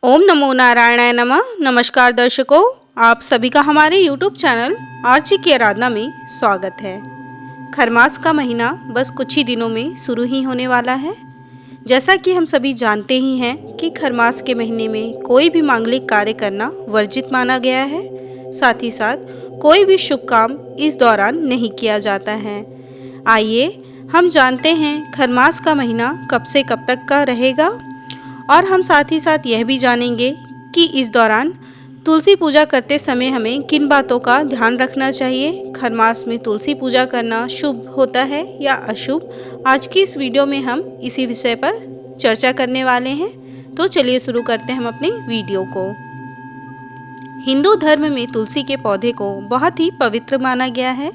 ओम नमो नारायणाय नमः। नमस्कार दर्शकों, आप सभी का हमारे YouTube चैनल आरची की आराधना में स्वागत है। खरमास का महीना बस कुछ ही दिनों में शुरू ही होने वाला है। जैसा कि हम सभी जानते ही हैं कि खरमास के महीने में कोई भी मांगलिक कार्य करना वर्जित माना गया है। साथ ही साथ कोई भी शुभ काम इस दौरान नहीं किया जाता है। आइए हम जानते हैं खरमास का महीना कब से कब तक का रहेगा, और हम साथ ही साथ यह भी जानेंगे कि इस दौरान तुलसी पूजा करते समय हमें किन बातों का ध्यान रखना चाहिए। खरमास में तुलसी पूजा करना शुभ होता है या अशुभ? आज की इस वीडियो में हम इसी विषय पर चर्चा करने वाले हैं। तो चलिए शुरू करते हैं हम अपने वीडियो को। हिंदू धर्म में तुलसी के पौधे को बहुत ही पवित्र माना गया है।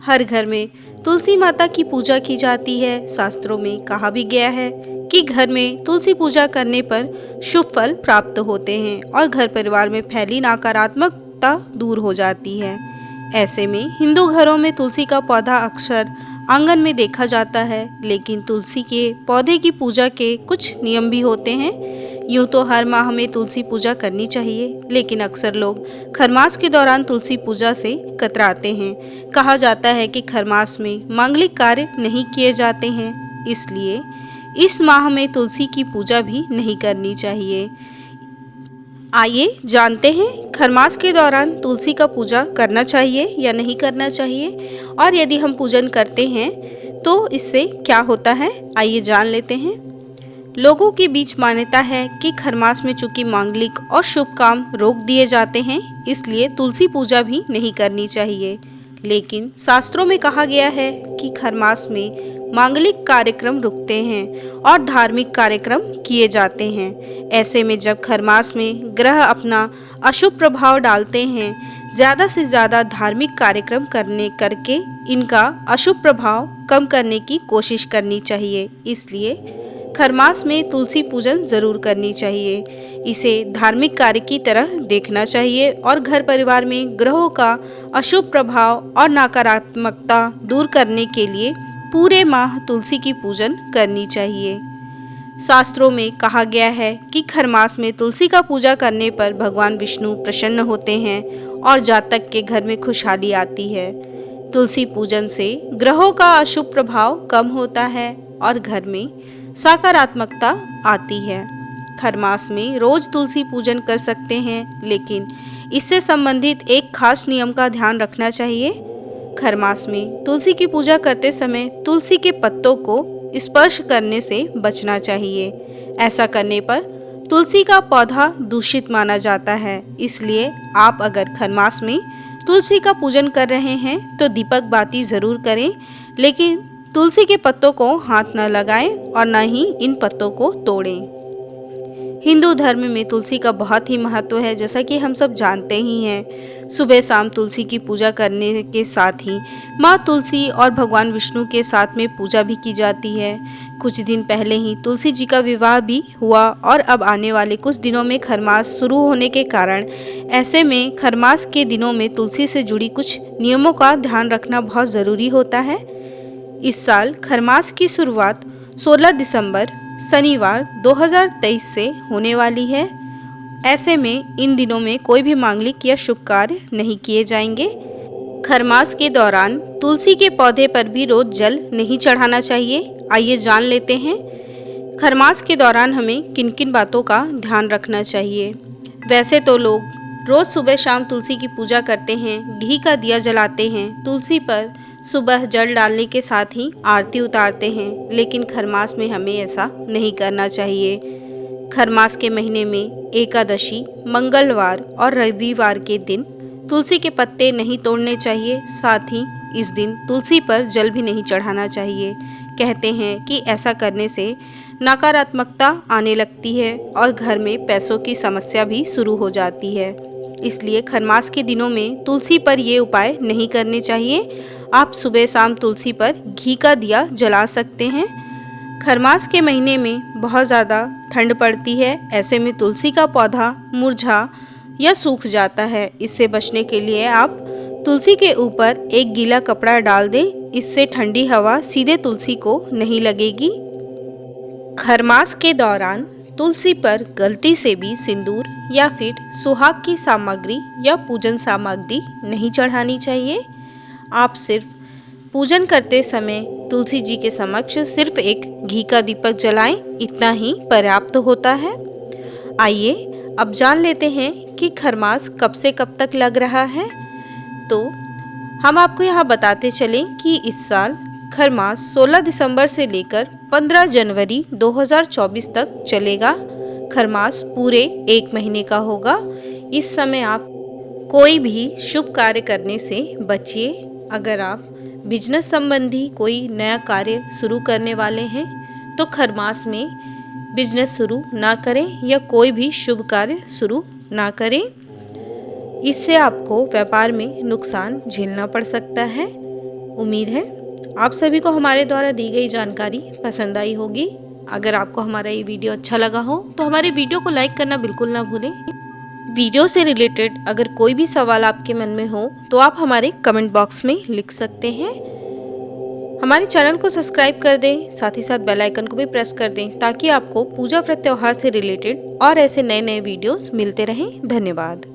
हर घर में तुलसी माता की पूजा की जाती है। शास्त्रों में कहा भी गया है कि घर में तुलसी पूजा करने पर शुभ फल प्राप्त होते हैं और घर परिवार में फैली नकारात्मकता दूर हो जाती है। ऐसे में हिंदू घरों में तुलसी का पौधा अक्सर आंगन में देखा जाता है, लेकिन तुलसी के पौधे की पूजा के कुछ नियम भी होते हैं। यूँ तो हर माह में तुलसी पूजा करनी चाहिए, लेकिन अक्सर लोग खरमास के दौरान तुलसी पूजा से कतराते हैं। कहा जाता है कि खरमास में मांगलिक कार्य नहीं किए जाते हैं, इसलिए इस माह में तुलसी की पूजा भी नहीं करनी चाहिए। आइए जानते हैं खरमास के दौरान तुलसी का पूजा करना चाहिए या नहीं करना चाहिए, और यदि हम पूजन करते हैं तो इससे क्या होता है, आइए जान लेते हैं। लोगों के बीच मान्यता है कि खरमास में चूंकि मांगलिक और शुभ काम रोक दिए जाते हैं, इसलिए तुलसी पूजा भी नहीं करनी चाहिए। लेकिन शास्त्रों में कहा गया है कि खरमास में मांगलिक कार्यक्रम रुकते हैं और धार्मिक कार्यक्रम किए जाते हैं। ऐसे में जब खरमास में ग्रह अपना अशुभ प्रभाव डालते हैं, ज़्यादा से ज़्यादा धार्मिक कार्यक्रम करके इनका अशुभ प्रभाव कम करने की कोशिश करनी चाहिए। इसलिए खरमास में तुलसी पूजन ज़रूर करनी चाहिए। इसे धार्मिक कार्य की तरह देखना चाहिए और घर परिवार में ग्रहों का अशुभ प्रभाव और नकारात्मकता दूर करने के लिए पूरे माह तुलसी की पूजन करनी चाहिए। शास्त्रों में कहा गया है कि खरमास में तुलसी का पूजा करने पर भगवान विष्णु प्रसन्न होते हैं और जातक के घर में खुशहाली आती है। तुलसी पूजन से ग्रहों का अशुभ प्रभाव कम होता है और घर में सकारात्मकता आती है। खरमास में रोज तुलसी पूजन कर सकते हैं, लेकिन इससे संबंधित एक खास नियम का ध्यान रखना चाहिए। खरमास में तुलसी की पूजा करते समय तुलसी के पत्तों को स्पर्श करने से बचना चाहिए। ऐसा करने पर तुलसी का पौधा दूषित माना जाता है। इसलिए आप अगर खरमास में तुलसी का पूजन कर रहे हैं तो दीपक बाती जरूर करें, लेकिन तुलसी के पत्तों को हाथ न लगाएं और न ही इन पत्तों को तोड़ें। हिंदू धर्म में तुलसी का बहुत ही महत्व है, जैसा कि हम सब जानते ही हैं। सुबह शाम तुलसी की पूजा करने के साथ ही माँ तुलसी और भगवान विष्णु के साथ में पूजा भी की जाती है। कुछ दिन पहले ही तुलसी जी का विवाह भी हुआ और अब आने वाले कुछ दिनों में खरमास शुरू होने के कारण ऐसे में खरमास के दिनों में तुलसी से जुड़ी कुछ नियमों का ध्यान रखना बहुत ज़रूरी होता है। इस साल खरमास की शुरुआत 16 दिसंबर शनिवार 2023 से होने वाली है। ऐसे में इन दिनों में कोई भी मांगलिक या शुभ कार्य नहीं किए जाएंगे। खरमास के दौरान तुलसी के पौधे पर भी रोज जल नहीं चढ़ाना चाहिए। आइए जान लेते हैं खरमास के दौरान हमें किन किन बातों का ध्यान रखना चाहिए। वैसे तो लोग रोज सुबह शाम तुलसी की पूजा करते हैं, घी का दिया जलाते हैं, तुलसी पर सुबह जल डालने के साथ ही आरती उतारते हैं, लेकिन खरमास में हमें ऐसा नहीं करना चाहिए। खरमास के महीने में एकादशी, मंगलवार और रविवार के दिन तुलसी के पत्ते नहीं तोड़ने चाहिए। साथ ही इस दिन तुलसी पर जल भी नहीं चढ़ाना चाहिए। कहते हैं कि ऐसा करने से नकारात्मकता आने लगती है और घर में पैसों की समस्या भी शुरू हो जाती है। इसलिए खरमास के दिनों में तुलसी पर ये उपाय नहीं करने चाहिए। आप सुबह शाम तुलसी पर घी का दिया जला सकते हैं। खरमास के महीने में बहुत ज़्यादा ठंड पड़ती है। ऐसे में तुलसी का पौधा मुरझा या सूख जाता है। इससे बचने के लिए आप तुलसी के ऊपर एक गीला कपड़ा डाल दें। इससे ठंडी हवा सीधे तुलसी को नहीं लगेगी। खरमास के दौरान तुलसी पर गलती से भी सिंदूर या फिर सुहाग की सामग्री या पूजन सामग्री नहीं चढ़ानी चाहिए। आप सिर्फ पूजन करते समय तुलसी जी के समक्ष सिर्फ एक घी का दीपक जलाएं, इतना ही पर्याप्त होता है। आइए अब जान लेते हैं कि खरमास कब से कब तक लग रहा है। तो हम आपको यहाँ बताते चलें कि इस साल खरमास 16 दिसंबर से लेकर 15 जनवरी 2024 तक चलेगा। खरमास पूरे 1 महीने का होगा। इस समय आप कोई भी शुभ कार्य करने से बचिए। अगर आप बिजनेस संबंधी कोई नया कार्य शुरू करने वाले हैं तो खरमास में बिजनेस शुरू ना करें या कोई भी शुभ कार्य शुरू ना करें। इससे आपको व्यापार में नुकसान झेलना पड़ सकता है। उम्मीद है आप सभी को हमारे द्वारा दी गई जानकारी पसंद आई होगी। अगर आपको हमारा ये वीडियो अच्छा लगा हो तो हमारे वीडियो को लाइक करना बिल्कुल ना भूलें। वीडियो से रिलेटेड अगर कोई भी सवाल आपके मन में हो तो आप हमारे कमेंट बॉक्स में लिख सकते हैं। हमारे चैनल को सब्सक्राइब कर दें, साथ ही साथ बेल आइकन को भी प्रेस कर दें ताकि आपको पूजा व्रत त्योहार से रिलेटेड और ऐसे नए नए वीडियोस मिलते रहें। धन्यवाद।